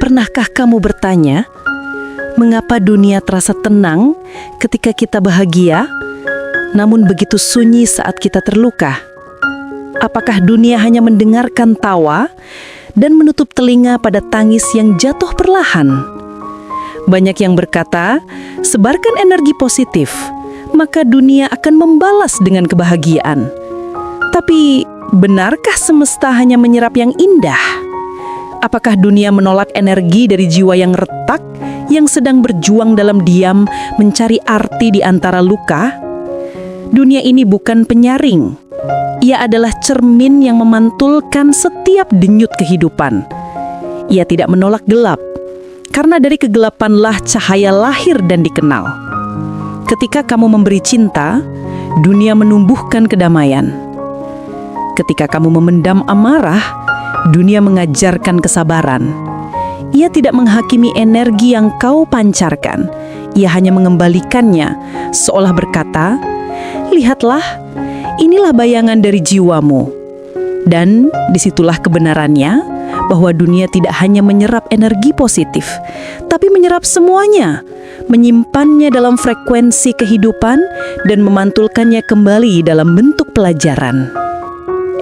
Pernahkah kamu bertanya, mengapa dunia terasa tenang ketika kita bahagia, namun begitu sunyi saat kita terluka? Apakah dunia hanya mendengarkan tawa dan menutup telinga pada tangis yang jatuh perlahan? Banyak yang berkata, sebarkan energi positif, maka dunia akan membalas dengan kebahagiaan. Tapi, benarkah semesta hanya menyerap yang indah? Apakah dunia menolak energi dari jiwa yang retak, yang sedang berjuang dalam diam mencari arti di antara luka? Dunia ini bukan penyaring. Ia adalah cermin yang memantulkan setiap denyut kehidupan. Ia tidak menolak gelap, karena dari kegelapanlah cahaya lahir dan dikenal. Ketika kamu memberi cinta, dunia menumbuhkan kedamaian. Ketika kamu memendam amarah, dunia mengajarkan kesabaran. Ia tidak menghakimi energi yang kau pancarkan. Ia hanya mengembalikannya, seolah berkata, "Lihatlah, inilah bayangan dari jiwamu." Dan disitulah kebenarannya, bahwa dunia tidak hanya menyerap energi positif, tapi menyerap semuanya, menyimpannya dalam frekuensi kehidupan dan memantulkannya kembali dalam bentuk pelajaran.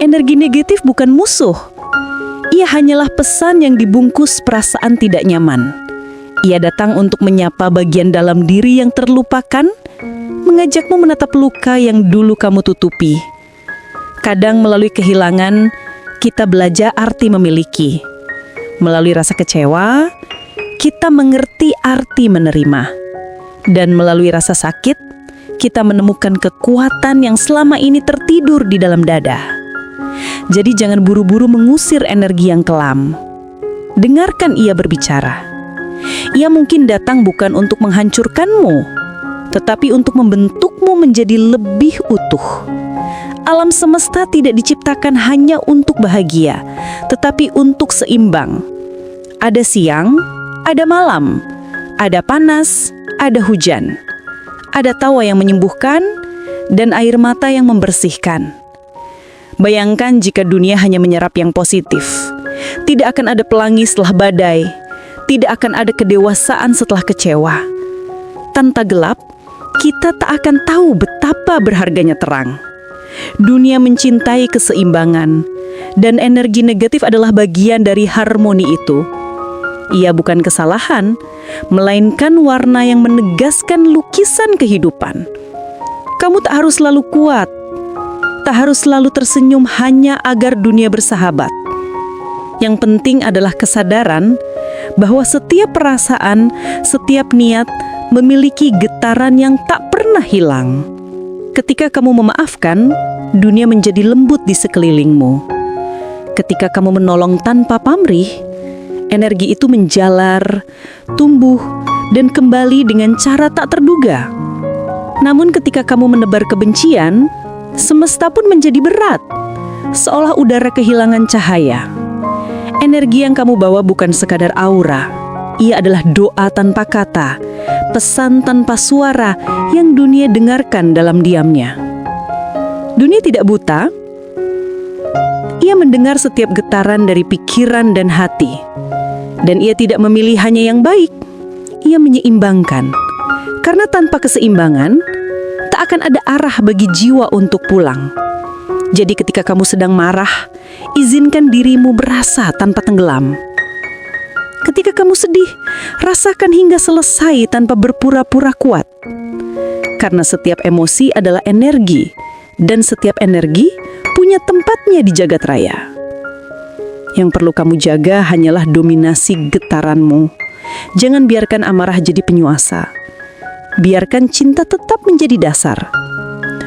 Energi negatif bukan musuh. Ia hanyalah pesan yang dibungkus perasaan tidak nyaman. Ia datang untuk menyapa bagian dalam diri yang terlupakan, mengajakmu menatap luka yang dulu kamu tutupi. Kadang melalui kehilangan, kita belajar arti memiliki. Melalui rasa kecewa, kita mengerti arti menerima. Dan melalui rasa sakit, kita menemukan kekuatan yang selama ini tertidur di dalam dada. Jadi jangan buru-buru mengusir energi yang kelam. Dengarkan ia berbicara. Ia mungkin datang bukan untuk menghancurkanmu, tetapi untuk membentukmu menjadi lebih utuh. Alam semesta tidak diciptakan hanya untuk bahagia, tetapi untuk seimbang. Ada siang, ada malam, ada panas, ada hujan. Ada tawa yang menyembuhkan, dan air mata yang membersihkan. Bayangkan jika dunia hanya menyerap yang positif. Tidak akan ada pelangi setelah badai. Tidak akan ada kedewasaan setelah kecewa. Tanpa gelap, kita tak akan tahu betapa berharganya terang. Dunia mencintai keseimbangan, dan energi negatif adalah bagian dari harmoni itu. Ia bukan kesalahan, melainkan warna yang menegaskan lukisan kehidupan. Kamu tak harus selalu kuat, tak harus selalu tersenyum hanya agar dunia bersahabat. Yang penting adalah kesadaran bahwa setiap perasaan, setiap niat memiliki getaran yang tak pernah hilang. Ketika kamu memaafkan, dunia menjadi lembut di sekelilingmu. Ketika kamu menolong tanpa pamrih, energi itu menjalar, tumbuh, dan kembali dengan cara tak terduga. Namun ketika kamu menebar kebencian, semesta pun menjadi berat, seolah udara kehilangan cahaya. Energi yang kamu bawa bukan sekadar aura. Ia adalah doa tanpa kata, pesan tanpa suara yang dunia dengarkan dalam diamnya. Dunia tidak buta. Ia mendengar setiap getaran dari pikiran dan hati. Dan ia tidak memilih hanya yang baik. Ia menyeimbangkan. Karena tanpa keseimbangan, tak akan ada arah bagi jiwa untuk pulang. Jadi ketika kamu sedang marah, izinkan dirimu berasa tanpa tenggelam. Ketika kamu sedih, rasakan hingga selesai tanpa berpura-pura kuat. Karena setiap emosi adalah energi, dan setiap energi punya tempatnya di jagat raya. Yang perlu kamu jaga hanyalah dominasi getaranmu. Jangan biarkan amarah jadi penyuasa. Biarkan cinta tetap menjadi dasar.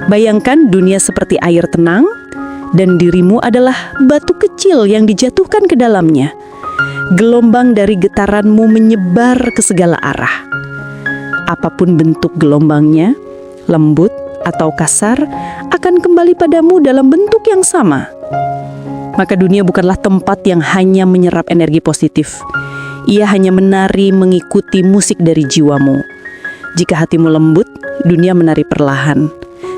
Bayangkan dunia seperti air tenang, dan dirimu adalah batu kecil yang dijatuhkan ke dalamnya. Gelombang dari getaranmu menyebar ke segala arah. Apapun bentuk gelombangnya, lembut atau kasar, akan kembali padamu dalam bentuk yang sama. Maka dunia bukanlah tempat yang hanya menyerap energi positif. Ia hanya menari mengikuti musik dari jiwamu. Jika hatimu lembut, dunia menari perlahan.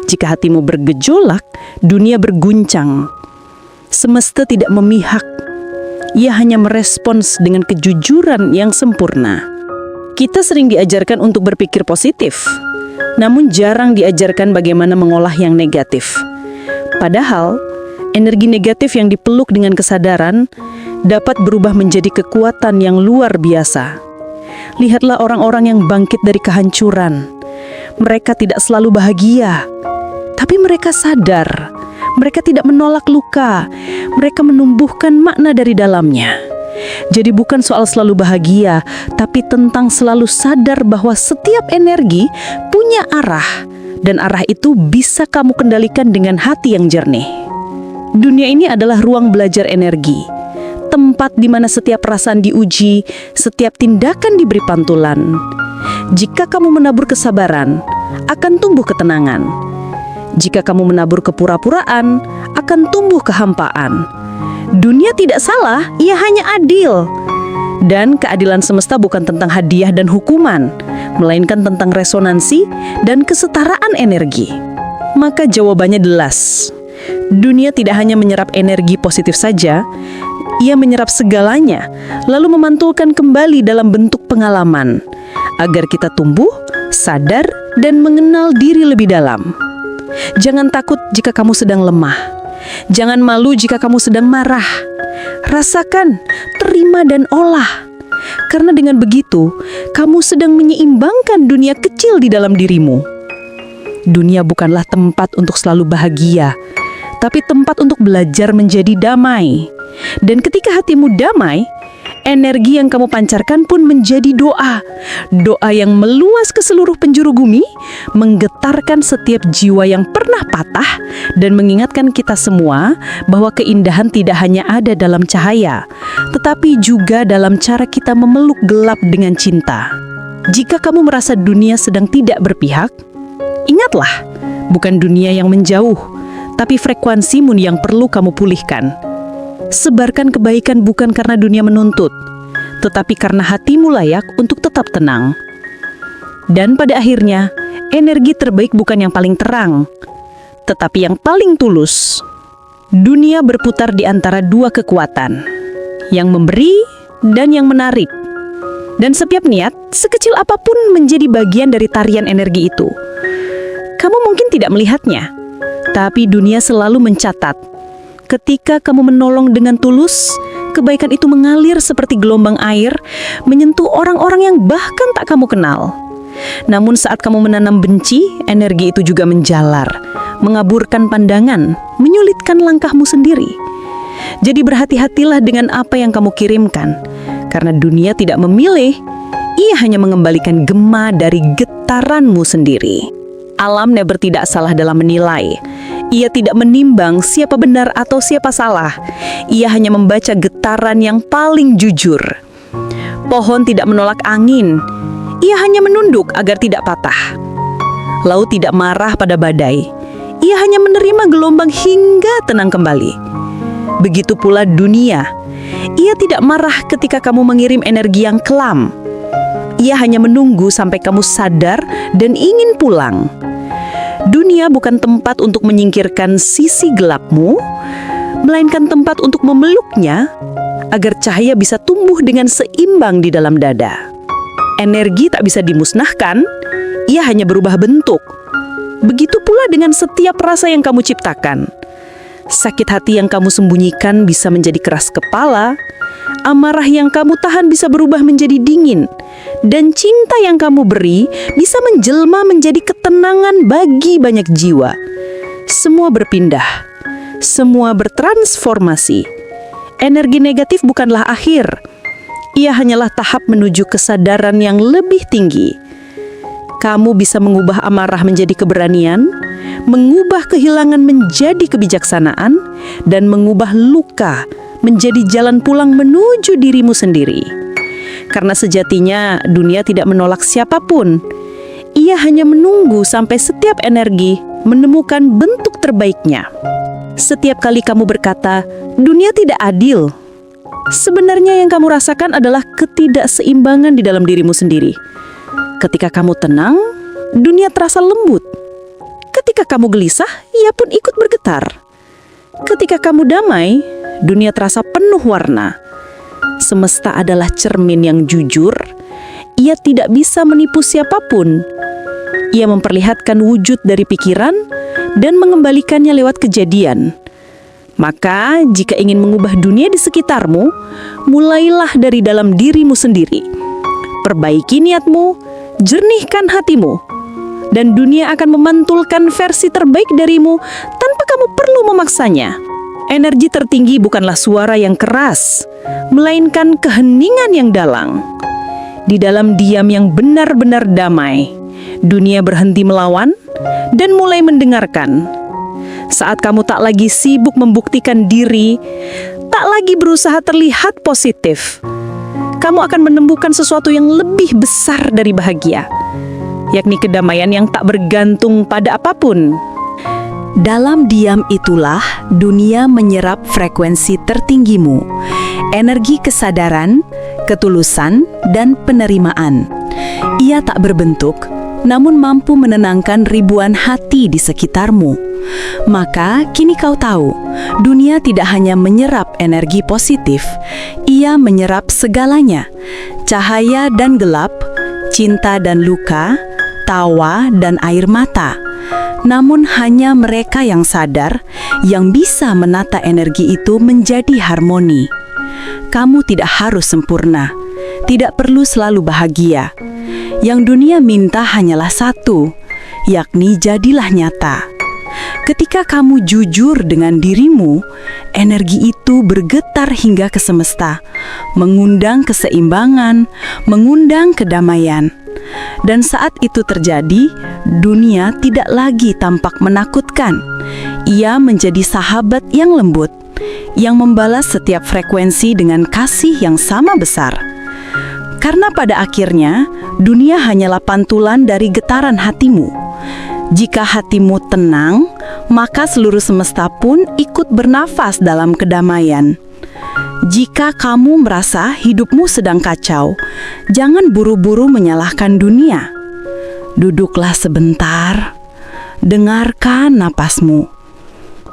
Jika hatimu bergejolak, dunia berguncang. Semesta tidak memihak. Ia hanya merespons dengan kejujuran yang sempurna. Kita sering diajarkan untuk berpikir positif, namun jarang diajarkan bagaimana mengolah yang negatif. Padahal, energi negatif yang dipeluk dengan kesadaran dapat berubah menjadi kekuatan yang luar biasa. Lihatlah orang-orang yang bangkit dari kehancuran. Mereka tidak selalu bahagia, tapi mereka sadar. Mereka tidak menolak luka. Mereka menumbuhkan makna dari dalamnya. Jadi bukan soal selalu bahagia, tapi tentang selalu sadar bahwa setiap energi punya arah, dan arah itu bisa kamu kendalikan dengan hati yang jernih. Dunia ini adalah ruang belajar energi, tempat di mana setiap perasaan diuji, setiap tindakan diberi pantulan. Jika kamu menabur kesabaran, akan tumbuh ketenangan. Jika kamu menabur kepura-puraan, akan tumbuh kehampaan. Dunia tidak salah, ia hanya adil. Dan keadilan semesta bukan tentang hadiah dan hukuman, melainkan tentang resonansi dan kesetaraan energi. Maka jawabannya jelas. Dunia tidak hanya menyerap energi positif saja, ia menyerap segalanya, lalu memantulkan kembali dalam bentuk pengalaman, agar kita tumbuh, sadar, dan mengenal diri lebih dalam. Jangan takut jika kamu sedang lemah. Jangan malu jika kamu sedang marah. Rasakan, terima, dan olah. Karena dengan begitu, kamu sedang menyeimbangkan dunia kecil di dalam dirimu. Dunia bukanlah tempat untuk selalu bahagia, tapi tempat untuk belajar menjadi damai. Dan ketika hatimu damai, energi yang kamu pancarkan pun menjadi doa. Doa yang meluas ke seluruh penjuru bumi, menggetarkan setiap jiwa yang pernah patah, dan mengingatkan kita semua bahwa keindahan tidak hanya ada dalam cahaya, tetapi juga dalam cara kita memeluk gelap dengan cinta. Jika kamu merasa dunia sedang tidak berpihak, ingatlah, bukan dunia yang menjauh, tapi frekuensimu yang perlu kamu pulihkan. Sebarkan kebaikan bukan karena dunia menuntut, tetapi karena hatimu layak untuk tetap tenang. Dan pada akhirnya, energi terbaik bukan yang paling terang, tetapi yang paling tulus. Dunia berputar di antara dua kekuatan, yang memberi dan yang menarik. Dan setiap niat, sekecil apapun menjadi bagian dari tarian energi itu. Kamu mungkin tidak melihatnya, tapi dunia selalu mencatat. Ketika kamu menolong dengan tulus, kebaikan itu mengalir seperti gelombang air, menyentuh orang-orang yang bahkan tak kamu kenal. Namun saat kamu menanam benci, energi itu juga menjalar, mengaburkan pandangan, menyulitkan langkahmu sendiri. Jadi berhati-hatilah dengan apa yang kamu kirimkan, karena dunia tidak memilih, ia hanya mengembalikan gema dari getaranmu sendiri. Alam never tidak salah dalam menilai. Ia tidak menimbang siapa benar atau siapa salah. Ia hanya membaca getaran yang paling jujur. Pohon tidak menolak angin. Ia hanya menunduk agar tidak patah. Laut tidak marah pada badai. Ia hanya menerima gelombang hingga tenang kembali. Begitu pula dunia. Ia tidak marah ketika kamu mengirim energi yang kelam. Ia hanya menunggu sampai kamu sadar dan ingin pulang. Dunia bukan tempat untuk menyingkirkan sisi gelapmu, melainkan tempat untuk memeluknya agar cahaya bisa tumbuh dengan seimbang di dalam dada. Energi tak bisa dimusnahkan, ia hanya berubah bentuk. Begitu pula dengan setiap rasa yang kamu ciptakan. Sakit hati yang kamu sembunyikan bisa menjadi keras kepala, amarah yang kamu tahan bisa berubah menjadi dingin, dan cinta yang kamu beri bisa menjelma menjadi ketenangan bagi banyak jiwa. Semua berpindah, semua bertransformasi. Energi negatif bukanlah akhir, ia hanyalah tahap menuju kesadaran yang lebih tinggi. Kamu bisa mengubah amarah menjadi keberanian, mengubah kehilangan menjadi kebijaksanaan, dan mengubah luka menjadi jalan pulang menuju dirimu sendiri. Karena sejatinya dunia tidak menolak siapapun. Ia hanya menunggu sampai setiap energi menemukan bentuk terbaiknya. Setiap kali kamu berkata, dunia tidak adil, sebenarnya yang kamu rasakan adalah ketidakseimbangan di dalam dirimu sendiri. Ketika kamu tenang, dunia terasa lembut. Ketika kamu gelisah, ia pun ikut bergetar. Ketika kamu damai, dunia terasa penuh warna. semesta adalah cermin yang jujur, ia tidak bisa menipu siapapun. Ia memperlihatkan wujud dari pikiran dan mengembalikannya lewat kejadian. Maka, jika ingin mengubah dunia di sekitarmu, mulailah dari dalam dirimu sendiri. Perbaiki niatmu, jernihkan hatimu, dan dunia akan memantulkan versi terbaik darimu tanpa kamu perlu memaksanya. Energi tertinggi bukanlah suara yang keras, melainkan keheningan yang dalang. Di dalam diam yang benar-benar damai, dunia berhenti melawan dan mulai mendengarkan. Saat kamu tak lagi sibuk membuktikan diri, tak lagi berusaha terlihat positif, kamu akan menemukan sesuatu yang lebih besar dari bahagia, yakni kedamaian yang tak bergantung pada apapun. Dalam diam itulah dunia menyerap frekuensi tertinggimu, energi kesadaran, ketulusan, dan penerimaan. Ia tak berbentuk, namun mampu menenangkan ribuan hati di sekitarmu. Maka kini kau tahu, dunia tidak hanya menyerap energi positif, ia menyerap segalanya, cahaya dan gelap, cinta dan luka, tawa dan air mata. Namun hanya mereka yang sadar, yang bisa menata energi itu menjadi harmoni. Kamu tidak harus sempurna, tidak perlu selalu bahagia. Yang dunia minta hanyalah satu, yakni jadilah nyata. Ketika kamu jujur dengan dirimu, energi itu bergetar hingga ke semesta, mengundang keseimbangan, mengundang kedamaian. Dan saat itu terjadi, dunia tidak lagi tampak menakutkan. Ia menjadi sahabat yang lembut, yang membalas setiap frekuensi dengan kasih yang sama besar. Karena pada akhirnya, dunia hanyalah pantulan dari getaran hatimu. Jika hatimu tenang, maka seluruh semesta pun ikut bernafas dalam kedamaian. Jika kamu merasa hidupmu sedang kacau, jangan buru-buru menyalahkan dunia. Duduklah sebentar, dengarkan napasmu.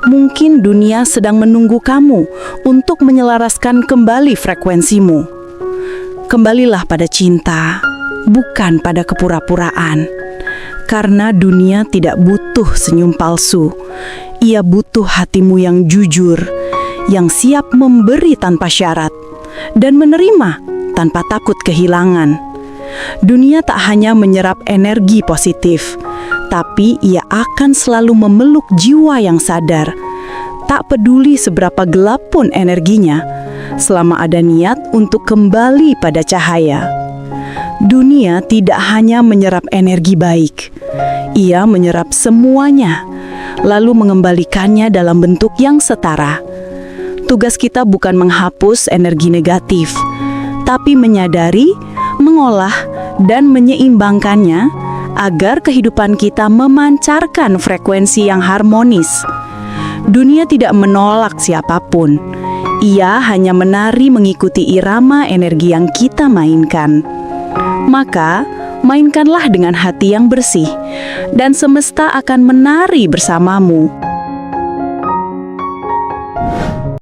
Mungkin dunia sedang menunggu kamu untuk menyelaraskan kembali frekuensimu. Kembalilah pada cinta, bukan pada kepura-puraan. Karena dunia tidak butuh senyum palsu, ia butuh hatimu yang jujur, yang siap memberi tanpa syarat, dan menerima tanpa takut kehilangan. Dunia tak hanya menyerap energi positif, tapi ia akan selalu memeluk jiwa yang sadar. Tak peduli seberapa gelap pun energinya, selama ada niat untuk kembali pada cahaya. Dunia tidak hanya menyerap energi baik, ia menyerap semuanya, lalu mengembalikannya dalam bentuk yang setara. Tugas kita bukan menghapus energi negatif, tapi menyadari, mengolah, dan menyeimbangkannya agar kehidupan kita memancarkan frekuensi yang harmonis. Dunia tidak menolak siapapun, ia hanya menari mengikuti irama energi yang kita mainkan. Maka, mainkanlah dengan hati yang bersih, dan semesta akan menari bersamamu.